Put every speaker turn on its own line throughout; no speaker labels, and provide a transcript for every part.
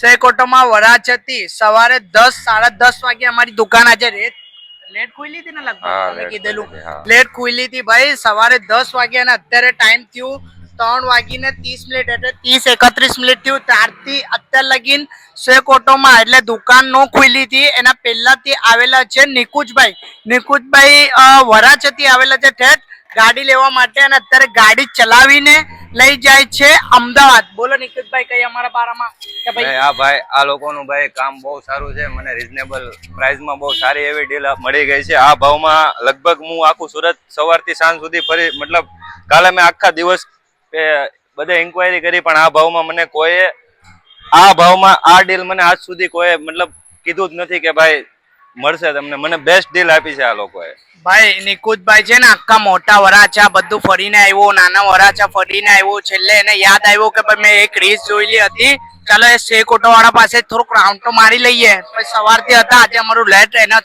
શેકોટોમાં વરાછ હતી સવારે 10 10:30 વાગે અમારી દુકાન આજે લેટ ખુલી હતી ને લગભગ તમે કીધેલું લેટ ખુલી હતી ભાઈ સવારે 10 વાગે અને અત્યારે ટાઈમ થયું 3:30 એટલે 30:31 થયું ત્યારથી અત્યાર લગીન શેકોટોમાં એટલે દુકાન નો ખુલી હતી એના પહેલાથી આવેલા છે નિકુંજભાઈ વરાછથી આવેલા છે ઠેઠ ગાડી લેવા માટે અને અત્યારે ગાડી ચલાવીને લઈ જાય છે અમદાવાદ. બોલો નિકુંજભાઈ કઈ અમારા બારામાં કે ભાઈ
ભાઈ આ લોકોનું ભાઈ કામ બહુ સારું છે. મને રીઝનેબલ પ્રાઇસમાં બહુ સારી એવી ડીલ મળી ગઈ છે. આ ભાવમાં લગભગ હું આખું સુરત સવારથી સાંજ સુધી ફરી મતલબ કાલે મેં આખા દિવસ બધે ઇન્ક્વાયરી કરી પણ આ ભાવમાં મને કોઈ આ ભાવમાં આ ડીલ મને આજ સુધી કોઈ મતલબ કીધું જ નથી કે ભાઈ મળશે તમને. મને બેસ્ટ ડીલ આપી છે આ લોકોએ.
ભાઈ નિકુંજભાઈ છે ને આખા મોટા વરાછા બધું ફરીને આવ્યો નાના વરાછા ફરીને આવ્યો છેલ્લે એને યાદ આવ્યો કે ભાઈ મેં એક રીલ્સ જોયેલી હતી ચાલો એ શેકોટો વાળા પાસે થોડુંક રાઉન્ડ તો મારી લઈએ. પછી સવારથી હતા આજે અમારું લેટ એના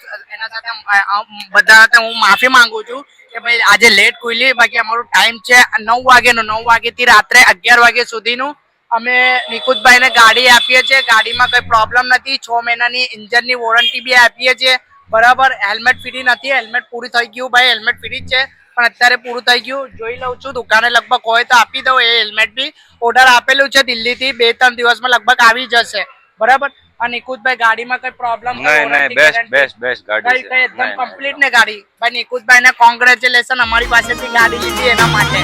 સાથે બધા હું માફી માંગુ છું કે ભાઈ આજે લેટ ખુલી બાકી અમારું ટાઈમ છે 9 વાગેનો 9 વાગ્યાથી રાત્રે 11 વાગ્યા સુધીનું અમે નિકુંજભાઈને ગાડી આપીએ છીએ. ગાડીમાં કઈ પ્રોબ્લેમ નથી 6 મહિનાની ઇન્જિનની વોરંટી બી આપીએ છીએ બરાબર. હેલ્મેટ ફ્રી નથી હેલ્મેટ પૂરી થઈ ગયું ભાઈ હેલ્મેટ ફ્રી જ છે પણ અત્યારે પૂરું થઈ ગયું જોઈ લઉં છું દુકાને લગભગ હોય તો આપી દઉં. એ હેલ્મેટ બી ઓર્ડર આપેલું છે દિલ્હીથી 2-3 દિવસમાં લગભગ આવી જશે બરાબર. અને નિકુંજભાઈ ગાડીમાં કઈ પ્રોબ્લેમ
બેસ્ટ ગાડી છે
એકદમ કમ્પ્લીટ ને ગાડી. ભાઈ નિકુંજભાઈને કોંગ્રેચ્યુલેશન અમારી પાસેથી ગાડી લીધી એના માટે.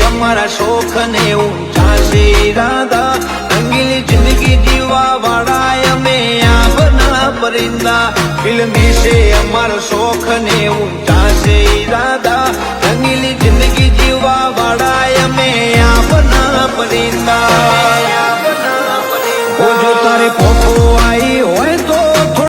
અમારા શોખ ને ઊંચા છે ઈરાદા રંગીલી જિંદગી જીવા વાળા અમે આપના પરિંદા ફિલ્મી છે અમારો શોખ ને ઊંચા છે ઈરાદા રંગીલી જિંદગી જીવા વાળા અમે આપના પરિંદા.